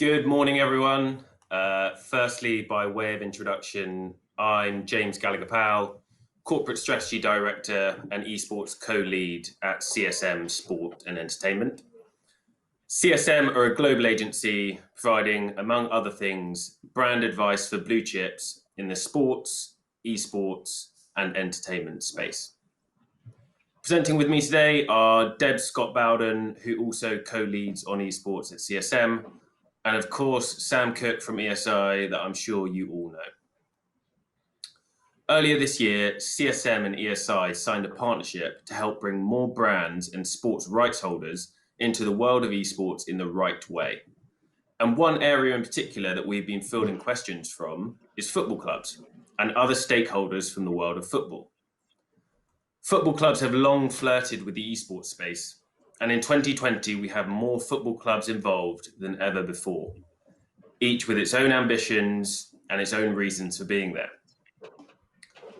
Good morning, everyone. Firstly, by way of introduction, I'm James Gallagher-Powell, Corporate Strategy Director and Esports Co-Lead at CSM Sport and Entertainment. CSM are a global agency providing, among other things, brand advice for blue chips in the sports, esports, and entertainment space. Presenting with me today are Deb Scott-Bowden, who also co-leads on esports at CSM, and of course, Sam Cook from ESI, that I'm sure you all know. Earlier this year, CSM and ESI signed a partnership to help bring more brands and sports rights holders into the world of esports in the right way. And one area in particular that we've been fielding questions from is football clubs and other stakeholders from the world of football. Football clubs have long flirted with the esports space, and in 2020, we have more football clubs involved than ever before, each with its own ambitions and its own reasons for being there.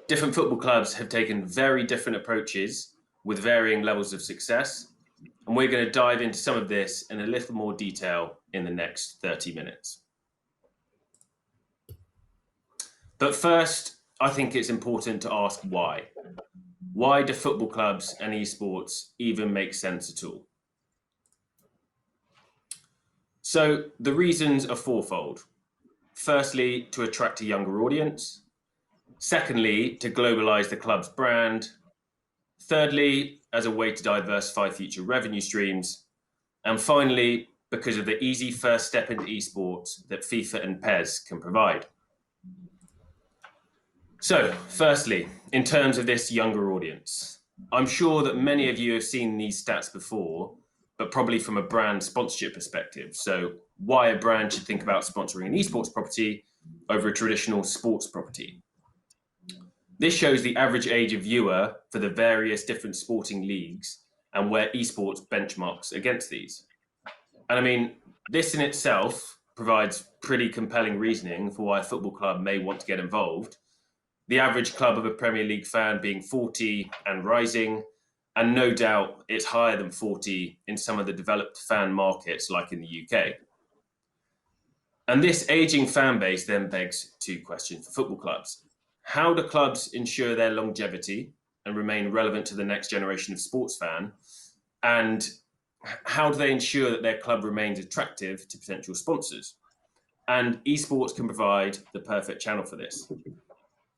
Different football clubs have taken very different approaches with varying levels of success, and we're going to dive into some of this in a little more detail in the next 30 minutes. But first, I think it's important to ask why. Why do football clubs and esports even make sense at all? So the reasons are fourfold. Firstly, to attract a younger audience. Secondly, to globalize the club's brand. Thirdly, as a way to diversify future revenue streams. And finally, because of the easy first step into esports that FIFA and PES can provide. So, firstly, in terms of this younger audience, I'm sure that many of you have seen these stats before, but probably from a brand sponsorship perspective. So, why a brand should think about sponsoring an esports property over a traditional sports property. This shows the average age of viewer for the various different sporting leagues and where esports benchmarks against these. And I mean, this in itself provides pretty compelling reasoning for why a football club may want to get involved. The average club of a Premier League fan being 40 and rising, and no doubt it's higher than 40 in some of the developed fan markets like in the UK. And this aging fan base then begs two questions for football clubs. How do clubs ensure their longevity and remain relevant to the next generation of sports fan? And how do they ensure that their club remains attractive to potential sponsors? And esports can provide the perfect channel for this.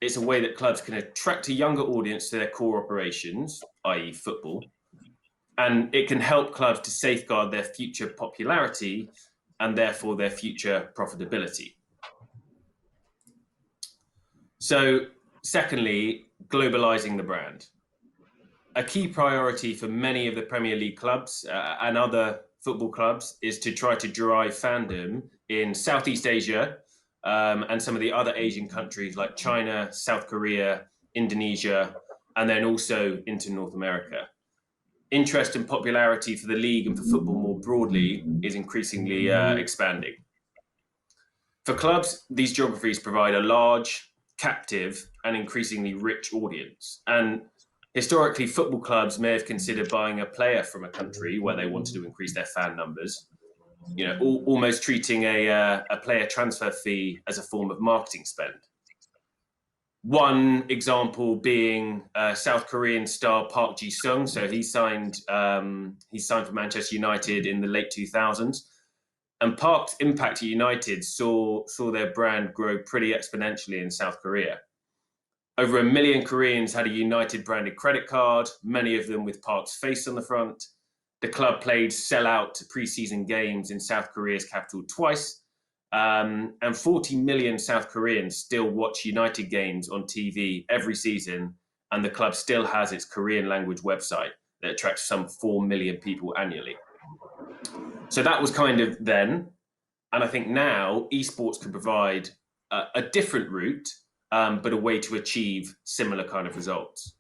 It's a way that clubs can attract a younger audience to their core operations, i.e. football, and it can help clubs to safeguard their future popularity and therefore their future profitability. So, secondly, globalizing the brand. A key priority for many of the Premier League clubs and other football clubs is to try to drive fandom in Southeast Asia, and some of the other Asian countries like China, South Korea, Indonesia, and then also into North America. Interest and popularity for the league and for football more broadly is increasingly expanding. For clubs, these geographies provide a large, captive, and increasingly rich audience. And historically, football clubs may have considered buying a player from a country where they wanted to increase their fan numbers, almost treating a player transfer fee as a form of marketing spend. One example being South Korean star Park Ji-sung. So he signed for Manchester United in the late 2000s. And Park's impact at United saw their brand grow pretty exponentially in South Korea. Over 1 million Koreans had a United branded credit card, many of them with Park's face on the front. The club played sell-out pre-season games in South Korea's capital twice, and 40 million South Koreans still watch United games on TV every season, and the club still has its Korean language website that attracts some 4 million people annually. So that was kind of then, and I think now esports can provide a different route, but a way to achieve similar kind of results.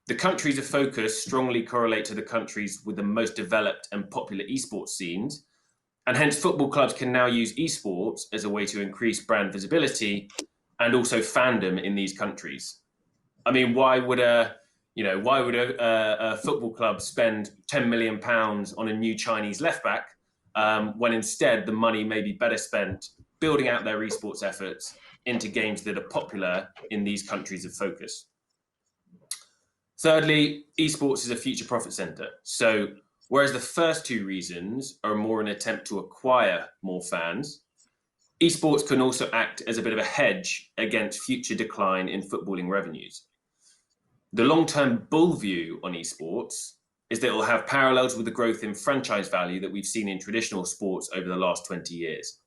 The countries of focus strongly correlate to the countries with the most developed and popular esports scenes, and hence football clubs can now use esports as a way to increase brand visibility and also fandom in these countries. I mean, why would a football club spend £10 million on a new Chinese left back when instead the money may be better spent building out their esports efforts into games that are popular in these countries of focus. Thirdly, esports is a future profit center. So whereas the first two reasons are more an attempt to acquire more fans, esports can also act as a bit of a hedge against future decline in footballing revenues. The long-term bull view on esports is that it will have parallels with the growth in franchise value that we've seen in traditional sports over the last 20 years.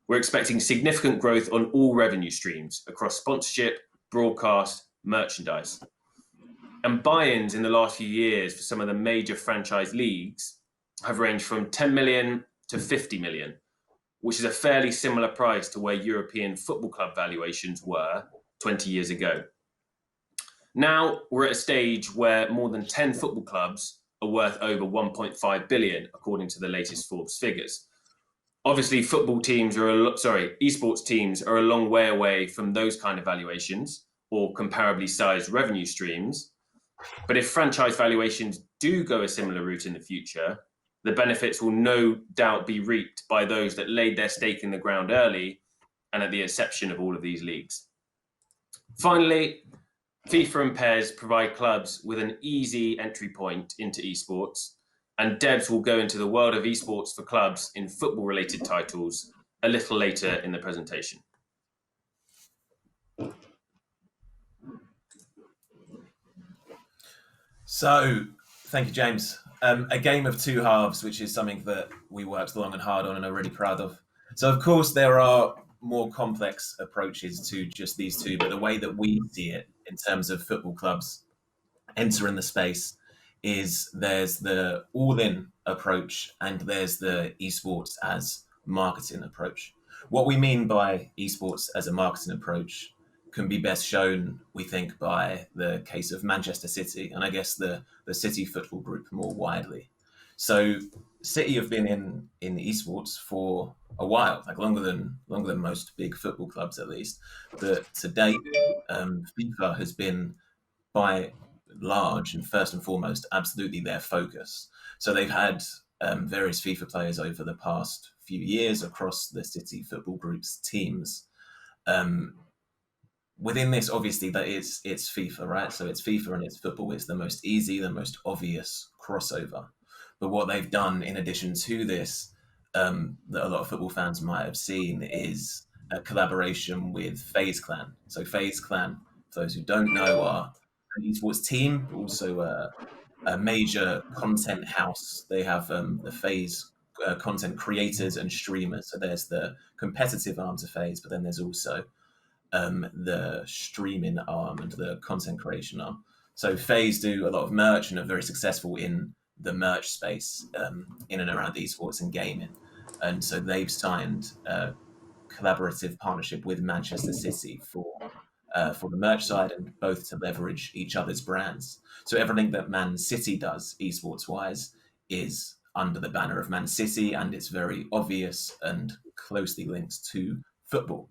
We're expecting significant growth on all revenue streams across sponsorship, broadcast, merchandise. And buy-ins in the last few years for some of the major franchise leagues have ranged from 10 million to 50 million, which is a fairly similar price to where European football club valuations were 20 years ago. Now we're at a stage where more than 10 football clubs are worth over 1.5 billion, according to the latest Forbes figures. Obviously, esports teams are a long way away from those kind of valuations or comparably sized revenue streams. But if franchise valuations do go a similar route in the future, the benefits will no doubt be reaped by those that laid their stake in the ground early and at the inception of all of these leagues. Finally, FIFA and PES provide clubs with an easy entry point into esports, and Debs will go into the world of esports for clubs in football-related titles a little later in the presentation. So, thank you, James. A game of two halves, which is something that we worked long and hard on and are really proud of. So, of course, there are more complex approaches to just these two, but the way that we see it in terms of football clubs entering the space is there's the all-in approach and there's the esports as marketing approach. What we mean by esports as a marketing approach can be best shown, we think, by the case of Manchester City and I guess the City Football Group more widely. So City have been in esports for a while, like longer than most big football clubs at least. But to date, FIFA has been by large and first and foremost absolutely their focus. So they've had various FIFA players over the past few years across the City Football Group's teams. Within this, obviously, that it's FIFA, right? So it's FIFA and it's football. It's the most easy, the most obvious crossover. But what they've done in addition to this, that a lot of football fans might have seen, is a collaboration with FaZe Clan. So FaZe Clan, for those who don't know, are an esports team, also a major content house. They have the FaZe content creators and streamers. So there's the competitive arm to FaZe, but then there's also the streaming arm and the content creation arm. So FaZe do a lot of merch and are very successful in the merch space in and around esports and gaming. And so they've signed a collaborative partnership with Manchester City for the merch side and both to leverage each other's brands. So everything that Man City does esports wise is under the banner of Man City, and it's very obvious and closely linked to football.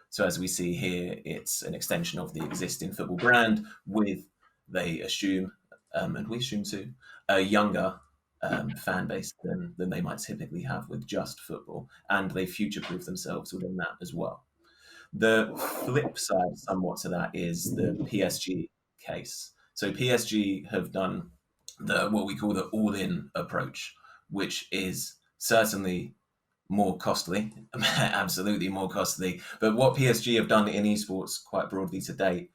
So as we see here, it's an extension of the existing football brand with, they assume, and we assume too, a younger fan base than they might typically have with just football. And they future-proof themselves within that as well. The flip side somewhat to that is the PSG case. So PSG have done what we call the all-in approach, which is certainly more costly, absolutely more costly. But what PSG have done in esports quite broadly to date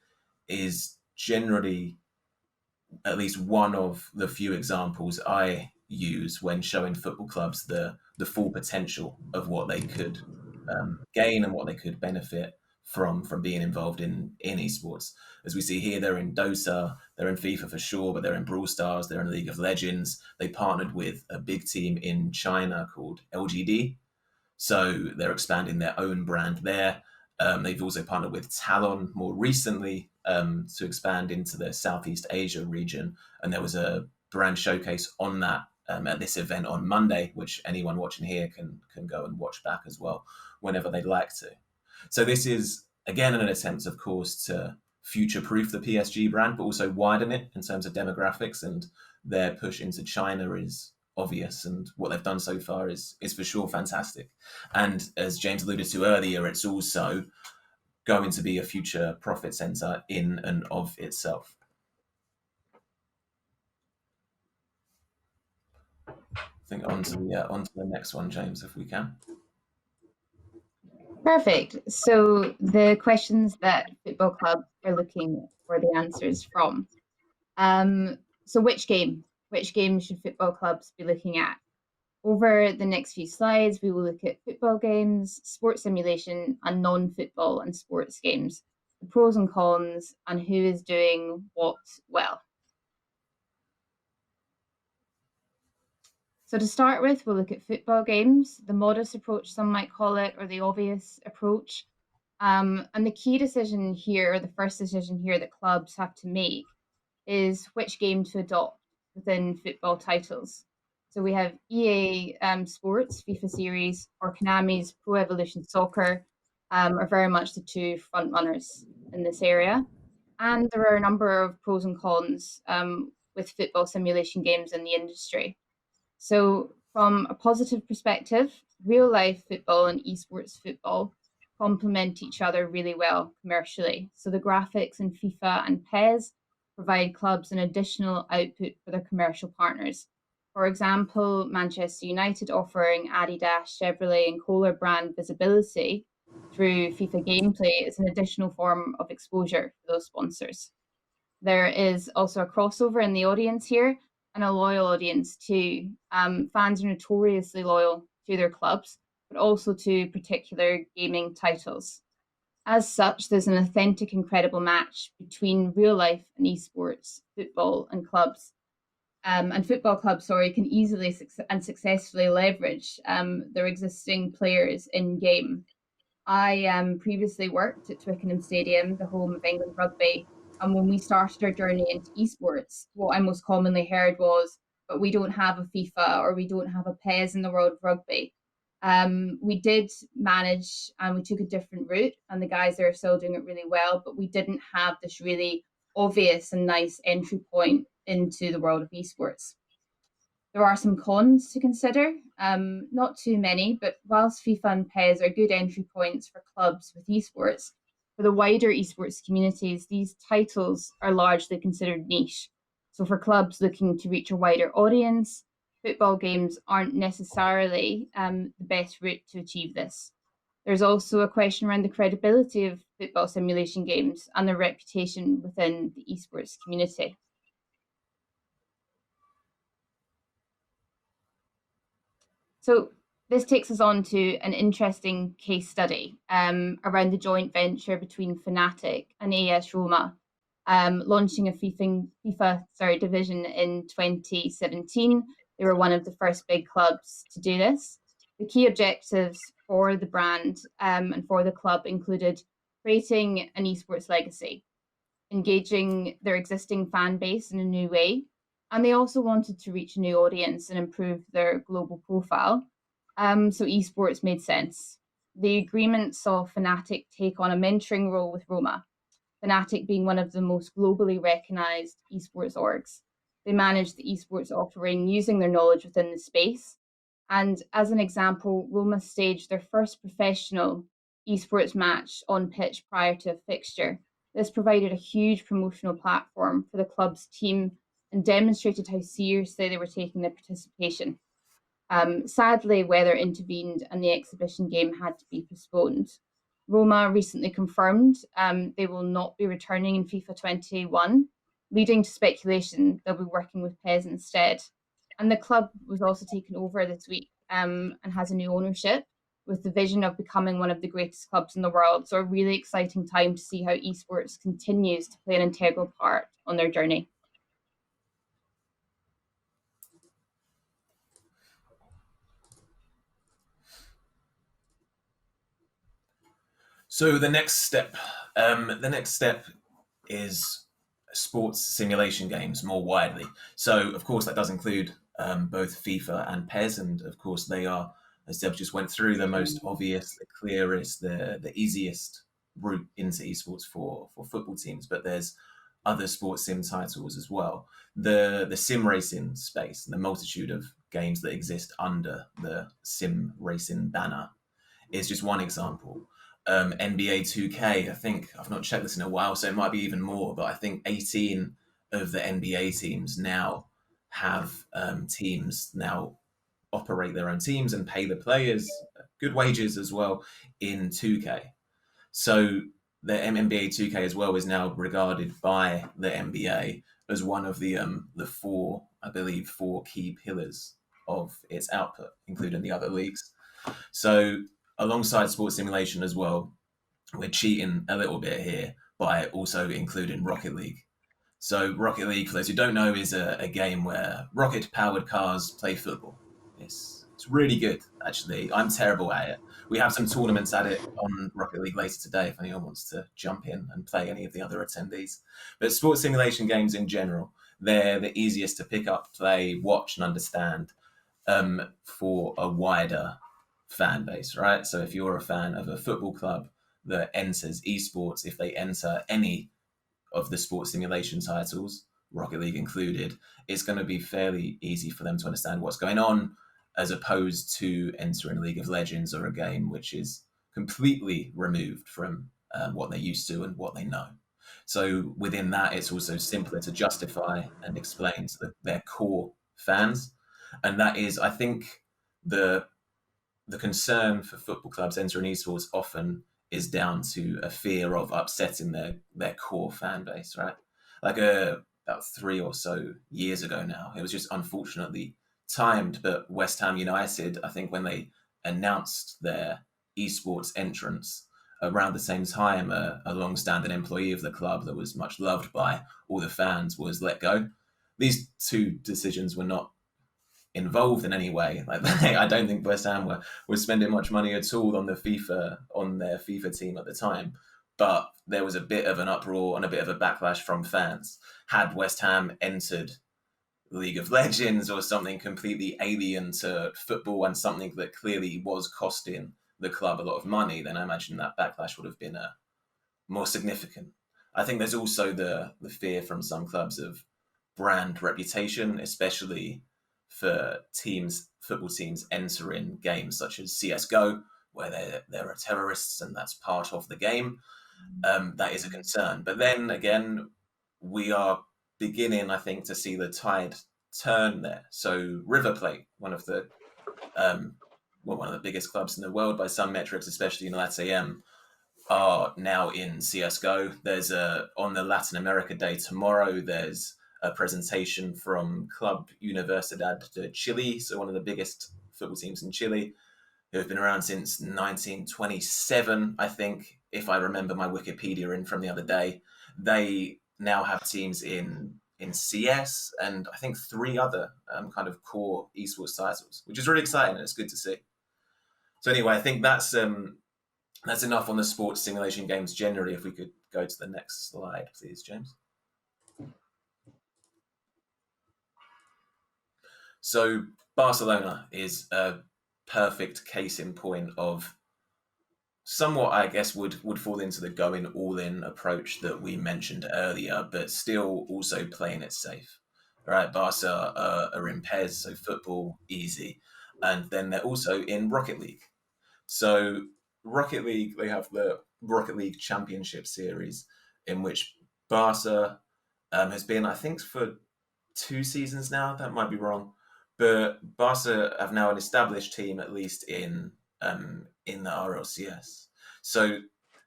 is generally at least one of the few examples I use when showing football clubs the full potential of what they could gain and what they could benefit from being involved in esports. As we see here, they're in Dota, they're in FIFA for sure, but they're in Brawl Stars, they're in League of Legends. They partnered with a big team in China called LGD. So they're expanding their own brand there. They've also partnered with Talon more recently to expand into the Southeast Asia region. And there was a brand showcase on that at this event on Monday, which anyone watching here can go and watch back as well whenever they'd like to. So this is, again, an attempt, of course, to future-proof the PSG brand, but also widen it in terms of demographics. And their push into China is obvious, and what they've done so far is for sure fantastic. And as James alluded to earlier, it's also going to be a future profit center in and of itself. I think on to the next one, James, if we can. Perfect. So the questions that football clubs are looking for the answers from. So which game should football clubs be looking at? Over the next few slides, we will look at football games, sports simulation, and non-football and sports games, the pros and cons, and who is doing what well. So to start with, we'll look at football games, the modest approach, some might call it, or the obvious approach. And the key decision here, or the first decision here that clubs have to make, is which game to adopt within football titles. So we have EA Sports, FIFA series, or Konami's Pro Evolution Soccer are very much the two front runners in this area. And there are a number of pros and cons with football simulation games in the industry. So from a positive perspective, real life football and esports football complement each other really well commercially. So the graphics in FIFA and PES provide clubs an additional output for their commercial partners. For example, Manchester United offering Adidas, Chevrolet, and Kohler brand visibility through FIFA gameplay is an additional form of exposure for those sponsors. There is also a crossover in the audience here and a loyal audience too. Fans are notoriously loyal to their clubs, but also to particular gaming titles. As such, there's an authentic and credible match between real life and esports, football and clubs. And football clubs, can easily and successfully leverage their existing players in game. I previously worked at Twickenham Stadium, the home of England rugby. And when we started our journey into esports, what I most commonly heard was, but we don't have a FIFA or we don't have a PES in the world of rugby. We did manage and we took a different route, and the guys there are still doing it really well, but we didn't have this really obvious and nice entry point into the world of esports. There are some cons to consider, not too many, but whilst FIFA and PES are good entry points for clubs with esports, for the wider esports communities, these titles are largely considered niche. So for clubs looking to reach a wider audience, football games aren't necessarily the best route to achieve this. There's also a question around the credibility of football simulation games and their reputation within the esports community. So this takes us on to an interesting case study around the joint venture between Fnatic and AS Roma, launching a FIFA division in 2017. They were one of the first big clubs to do this. The key objectives for the brand and for the club included creating an esports legacy, engaging their existing fan base in a new way, and they also wanted to reach a new audience and improve their global profile. So esports made sense. The agreement saw Fnatic take on a mentoring role with Roma, Fnatic being one of the most globally recognized esports orgs. They managed the esports offering using their knowledge within the space. And as an example, Roma staged their first professional esports match on pitch prior to a fixture. This provided a huge promotional platform for the club's team and demonstrated how seriously they were taking their participation. Sadly, weather intervened and the exhibition game had to be postponed. Roma recently confirmed they will not be returning in FIFA 21, leading to speculation they'll be working with PES instead. And the club was also taken over this week and has a new ownership with the vision of becoming one of the greatest clubs in the world. So a really exciting time to see how esports continues to play an integral part on their journey. So the next step is sports simulation games more widely. So of course that does include both FIFA and PES, and of course they are, as Deb just went through, the most obvious, the clearest, the easiest route into esports for football teams. But there's other sports sim titles as well. The sim racing space, the multitude of games that exist under the sim racing banner is just one example. NBA 2K, I think, I've not checked this in a while, so it might be even more, but I think 18 of the NBA teams now have teams now operate their own teams and pay the players good wages as well in 2K. So the NBA 2K as well is now regarded by the NBA as one of the four, I believe, four key pillars of its output, including the other leagues. So alongside sports simulation as well, we're cheating a little bit here by also including Rocket League. So Rocket League, for those who don't know, is a game where rocket-powered cars play football. It's really good, actually. I'm terrible at it. We have some tournaments at it on Rocket League later today if anyone wants to jump in and play any of the other attendees. But sports simulation games in general, they're the easiest to pick up, play, watch, and understand for a wider fan base, right? So if you're a fan of a football club that enters esports, if they enter any of the sports simulation titles, Rocket League included, it's going to be fairly easy for them to understand what's going on, as opposed to entering League of Legends or a game which is completely removed from what they're used to and what they know. So within that, it's also simpler to justify and explain to their core fans. And that is, I think, the concern for football clubs entering esports often is down to a fear of upsetting their core fan base, right? Like about 3 or so years ago now, it was just unfortunately timed, but West Ham United, I think when they announced their esports entrance around the same time, a long-standing employee of the club that was much loved by all the fans was let go. These two decisions were not involved in any way. Like I don't think West Ham were spending much money at all on their FIFA team at the time. But there was a bit of an uproar and a bit of a backlash from fans. Had West Ham entered League of Legends or something completely alien to football and something that clearly was costing the club a lot of money, then I imagine that backlash would have been more significant. I think there's also the fear from some clubs of brand reputation, especially for football teams entering games such as CSGO, where there are terrorists and that's part of the game. That is a concern. But then again, we are beginning, I think, to see the tide turn there. So River Plate, one of the biggest clubs in the world by some metrics, especially in LATAM, are now in CSGO. There's on the Latin America Day tomorrow, there's a presentation from Club Universidad de Chile, so one of the biggest football teams in Chile, who have been around since 1927, I think, if I remember my Wikipedia in from the other day. They now have teams in CS and I think 3 other kind of core esports titles, which is really exciting and it's good to see. So anyway, I think that's enough on the sports simulation games generally. If we could go to the next slide, please, James. So Barcelona is a perfect case in point of somewhat, I guess, would fall into the going all-in approach that we mentioned earlier, but still also playing it safe. Right, Barca are in PES, so football, easy. And then they're also in Rocket League. So Rocket League, they have the Rocket League Championship Series, in which Barca has been, I think, for 2 seasons now. That might be wrong, but Barca have now an established team, at least in the RLCS. So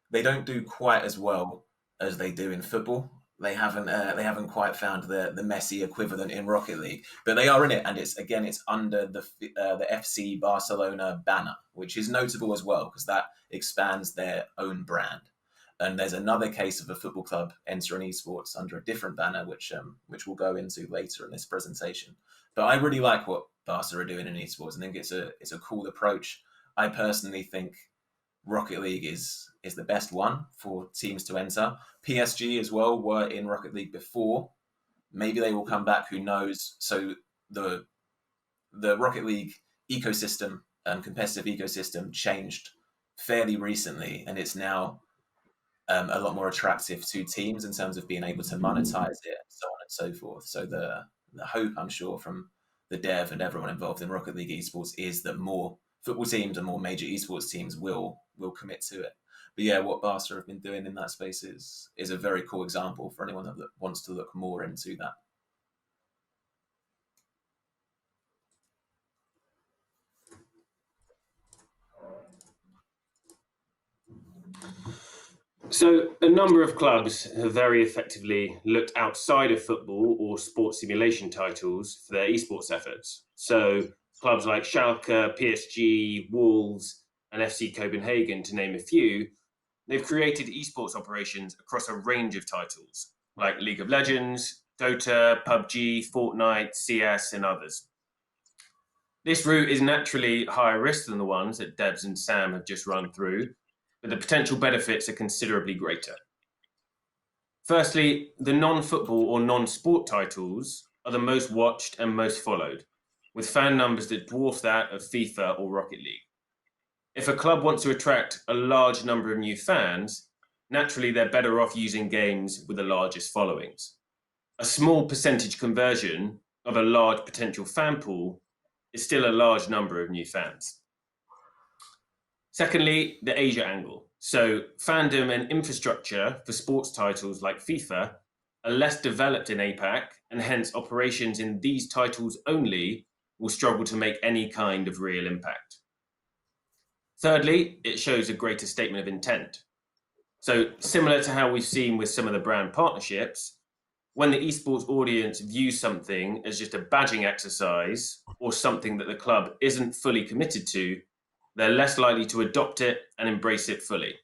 they don't do quite as well as they do in football. They haven't quite found the Messi equivalent in Rocket League, but they are in it, and it's under the FC Barcelona banner, which is notable as well because that expands their own brand. And there's another case of a football club entering esports under a different banner, which we'll go into later in this presentation. But I really like what Barca are doing in esports. I think it's a cool approach. I personally think Rocket League is the best one for teams to enter. PSG as well were in Rocket League before. Maybe they will come back, who knows? So the Rocket League ecosystem, competitive ecosystem, changed fairly recently, and it's now a lot more attractive to teams in terms of being able to monetize it, so on and so forth. So the hope, I'm sure, from the dev and everyone involved in Rocket League esports is that more football teams and more major esports teams will commit to it. But yeah, what Barca have been doing in that space is a very cool example for anyone that wants to look more into that. So, a number of clubs have very effectively looked outside of football or sports simulation titles for their esports efforts. So, clubs like Schalke, PSG, Wolves, and FC Copenhagen, to name a few, they've created esports operations across a range of titles like League of Legends, Dota, PUBG, Fortnite, CS, and others. This route is naturally higher risk than the ones that Debs and Sam have just run through, but the potential benefits are considerably greater. Firstly, the non-football or non-sport titles are the most watched and most followed, with fan numbers that dwarf that of FIFA or Rocket League. If a club wants to attract a large number of new fans, naturally they're better off using games with the largest followings. A small percentage conversion of a large potential fan pool is still a large number of new fans. Secondly, the Asia angle. So fandom and infrastructure for sports titles like FIFA are less developed in APAC, and hence operations in these titles only will struggle to make any kind of real impact. Thirdly, it shows a greater statement of intent. So similar to how we've seen with some of the brand partnerships, when the esports audience views something as just a badging exercise or something that the club isn't fully committed to, they're less likely to adopt it and embrace it fully.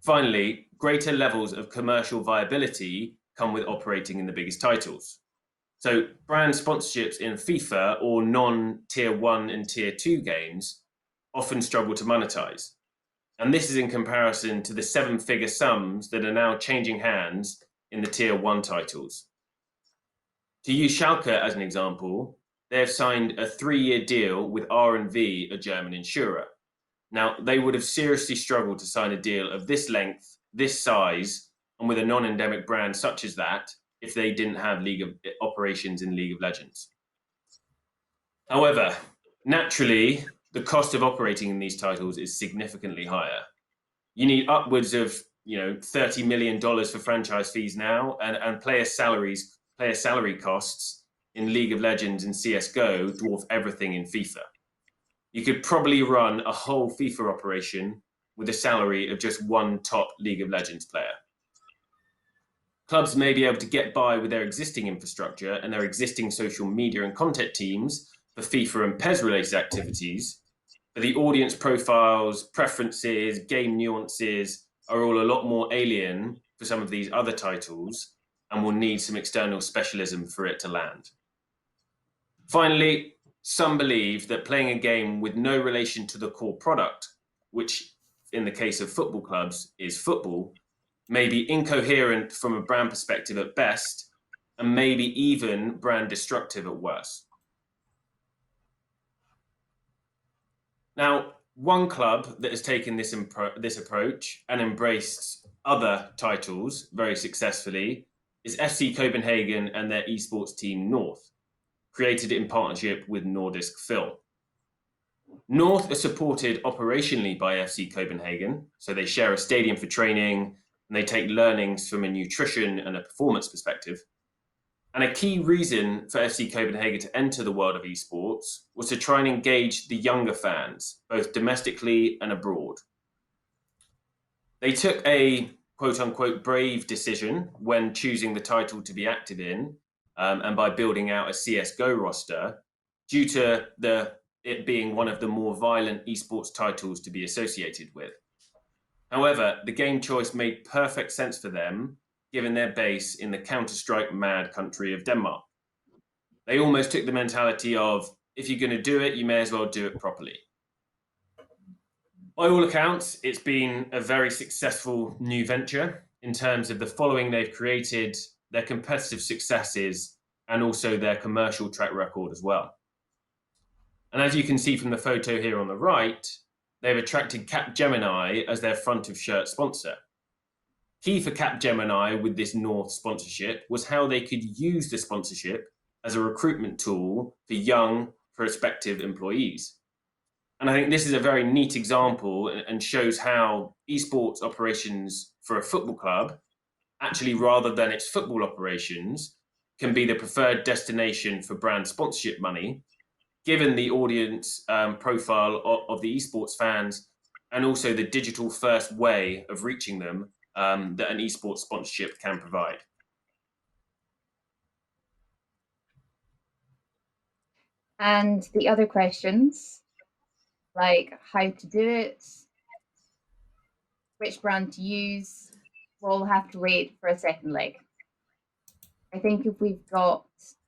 Finally, greater levels of commercial viability come with operating in the biggest titles. So brand sponsorships in FIFA or non-tier 1 and tier 2 games often struggle to monetize. And this is in comparison to the 7-figure sums that are now changing hands in the tier 1 titles. To use Schalke as an example, they have signed a 3-year deal with R&V, a German insurer. Now, they would have seriously struggled to sign a deal of this length, this size, and with a non-endemic brand such as that if they didn't have operations in League of Legends. However, naturally, the cost of operating in these titles is significantly higher. You need upwards of $30 million for franchise fees now, and player salary costs in League of Legends and CSGO dwarf everything in FIFA. You could probably run a whole FIFA operation with a salary of just one top League of Legends player. Clubs may be able to get by with their existing infrastructure and their existing social media and content teams for FIFA and PES related activities, but the audience profiles, preferences, game nuances are all a lot more alien for some of these other titles and will need some external specialism for it to land. Finally, some believe that playing a game with no relation to the core product, which in the case of football clubs is football, may be incoherent from a brand perspective at best, and maybe even brand destructive at worst. Now, one club that has taken this approach and embraced other titles very successfully is FC Copenhagen and their esports team North, created in partnership with Nordisk Film. North are supported operationally by FC Copenhagen, so they share a stadium for training and they take learnings from a nutrition and a performance perspective. And a key reason for FC Copenhagen to enter the world of esports was to try and engage the younger fans, both domestically and abroad. They took a quote-unquote brave decision when choosing the title to be active in, and by building out a CSGO roster, due to it being one of the more violent esports titles to be associated with. However, the game choice made perfect sense for them, given their base in the Counter-Strike mad country of Denmark. They almost took the mentality of, if you're going to do it, you may as well do it properly. By all accounts, it's been a very successful new venture in terms of the following they've created, their competitive successes, and also their commercial track record as well. And as you can see from the photo here on the right, they've attracted Capgemini as their front of shirt sponsor. Key for Capgemini with this North sponsorship was how they could use the sponsorship as a recruitment tool for young prospective employees. And I think this is a very neat example and shows how esports operations for a football club, actually, rather than its football operations, can be the preferred destination for brand sponsorship money, given the audience profile of the esports fans and also the digital first way of reaching them that an esports sponsorship can provide. And the other questions, like how to do it, which brand to use, we'll have to wait for a second leg. I think if we've got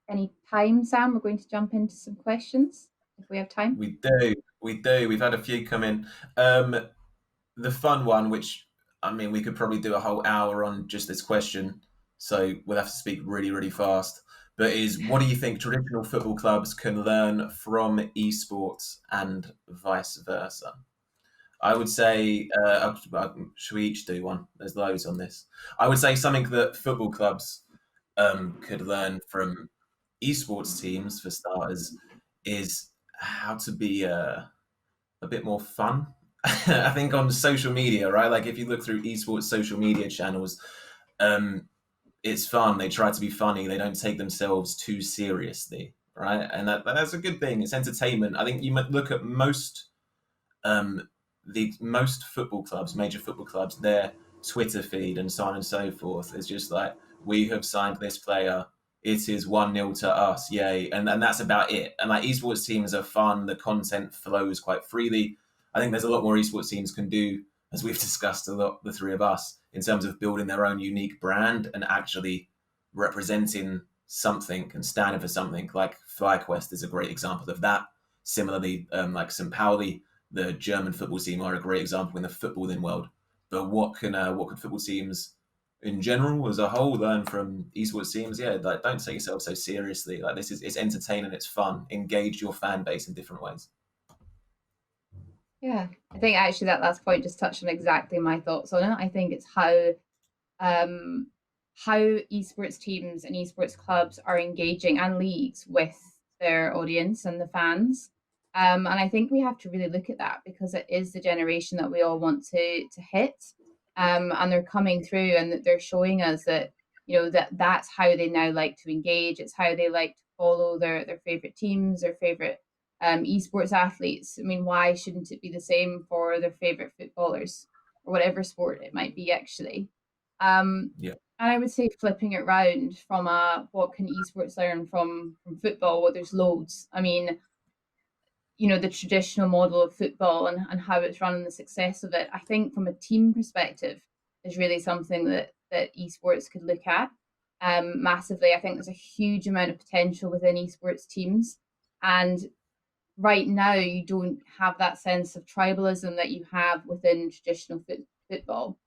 any time, Sam, we're going to jump into some questions if we have time. We do. We've had a few come in. The fun one, which, I mean, we could probably do a whole hour on just this question, so we'll have to speak really, really fast. But is, what do you think traditional football clubs can learn from esports and vice versa? I would say, should we each do one? There's loads on this. I would say something that football clubs could learn from esports teams, for starters, is how to be a bit more fun. I think on social media, right? Like if you look through esports social media channels, it's fun. They try to be funny. They don't take themselves too seriously, right? And that's a good thing. It's entertainment. I think you might look at most the most football clubs, major football clubs, their Twitter feed and so on and so forth is just like, we have signed this player. It is 1-0 to us, yay. And that's about it. And like esports teams are fun. The content flows quite freely. I think there's a lot more esports teams can do, as we've discussed a lot, the three of us, in terms of building their own unique brand and actually representing something and standing for something. Like FlyQuest is a great example of that. Similarly, like St. Pauli, the German football team, are a great example in the footballing world. But what can football teams in general as a whole learn from esports teams? Yeah, like don't take yourself so seriously. Like it's entertaining, it's fun. Engage your fan base in different ways. Yeah, I think actually that last point just touched on exactly my thoughts on it. I think it's how esports teams and esports clubs are engaging, and leagues, with their audience and the fans. And I think we have to really look at that because it is the generation that we all want to hit. And they're coming through and they're showing us that, that's how they now like to engage. It's how they like to follow their favorite teams, their favorite esports athletes. I mean, why shouldn't it be the same for their favorite footballers or whatever sport it might be, actually? Yeah. And I would say flipping it round from what can esports learn from football? Well, there's loads. I mean, the traditional model of football and how it's run and the success of it, I think from a team perspective is really something that esports could look at massively. I think there's a huge amount of potential within esports teams. And right now, you don't have that sense of tribalism that you have within traditional football.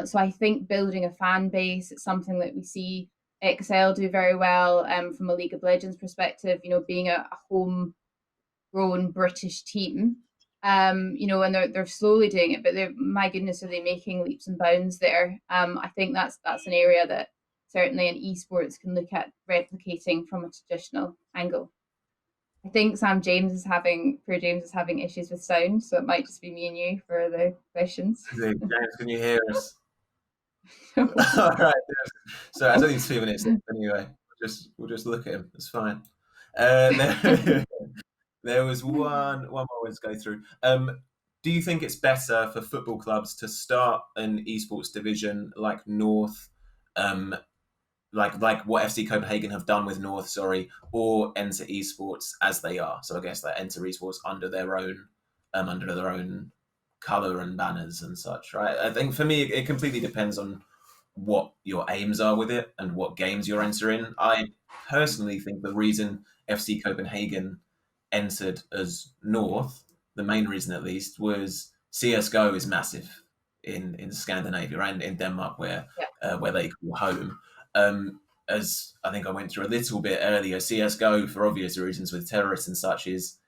So I think building a fan base, it's something that we see Excel do very well from a League of Legends perspective, being a homegrown British team, and they're slowly doing it, but my goodness, are they making leaps and bounds there? I think that's an area that certainly in esports can look at replicating from a traditional angle. I think James is having issues with sound, so it might just be me and you for the questions. James, can you hear us? All right. So it's only 2 minutes anyway. We'll just look at him. It's fine. There was one more to go through. Do you think it's better for football clubs to start an esports division like North, like what FC Copenhagen have done with North, or enter esports as they are? So I guess they enter esports under their own color and banners and such, right? I think for me, it completely depends on what your aims are with it and what games you're entering. I personally think the reason FC Copenhagen entered as North, the main reason at least, was CSGO is massive in Scandinavia and in Denmark, where they call home. As I think I went through a little bit earlier, CSGO, for obvious reasons with terrorists and such, is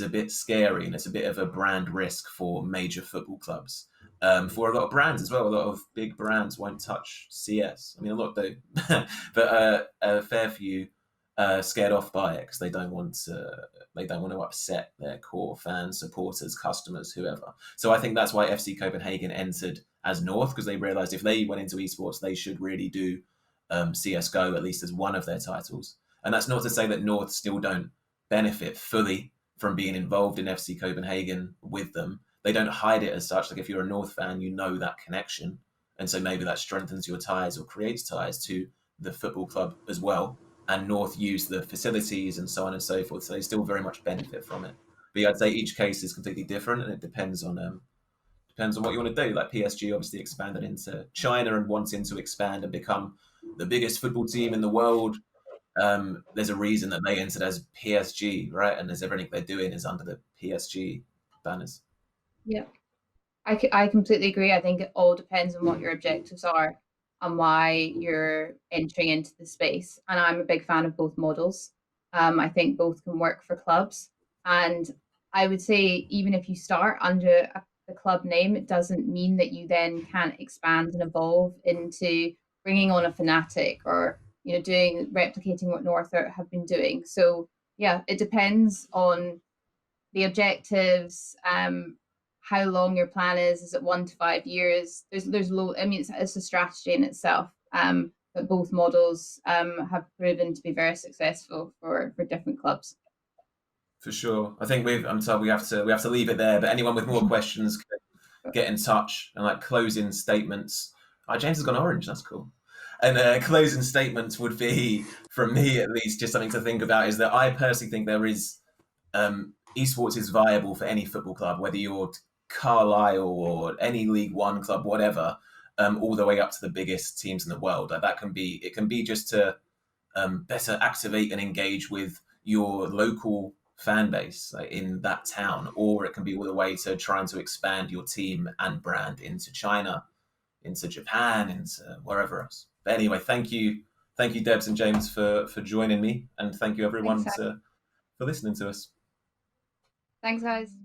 a bit scary, and it's a bit of a brand risk for major football clubs. For a lot of brands as well. A lot of big brands won't touch CS. I mean, a lot do, but a fair few scared off by it because they don't want to upset their core fans, supporters, customers, whoever. So I think that's why FC Copenhagen entered as North, because they realized if they went into esports, they should really do CS:GO at least as one of their titles. And that's not to say that North still don't benefit fully from being involved in FC Copenhagen with them. They don't hide it as such. Like if you're a North fan, you know that connection, and so maybe that strengthens your ties or creates ties to the football club as well. And North use the facilities and so on and so forth, so they still very much benefit from it. But yeah, I'd say each case is completely different, and it depends on what you want to do. Like PSG obviously expanded into China and wanting to expand and become the biggest football team in the world. There's a reason that they entered as PSG, right? And as everything they're doing is under the PSG banners. Yeah. I completely agree. I think it all depends on what your objectives are and why you're entering into the space. And I'm a big fan of both models. I think both can work for clubs. And I would say, even if you start under the club name, it doesn't mean that you then can't expand and evolve into bringing on a Fnatic or replicating what North have been doing. So yeah, it depends on the objectives, how long your plan is. Is it 1 to 5 years? There's low. I mean, it's a strategy in itself. But both models have proven to be very successful for different clubs. For sure. I think I'm told we have to leave it there. But anyone with more questions can get in touch. And like closing statements. Oh, James has gone orange. That's cool. And closing statements would be, from me at least, just something to think about, is that I personally think there is esports is viable for any football club, whether you're Carlisle or any League One club, whatever, all the way up to the biggest teams in the world. Like it can be just to better activate and engage with your local fan base, like, in that town, or it can be all the way to trying to expand your team and brand into China, into Japan, into wherever else. But anyway, thank you, Debs and James, for joining me, and thank you everyone Thanks, for listening to us. Thanks, guys.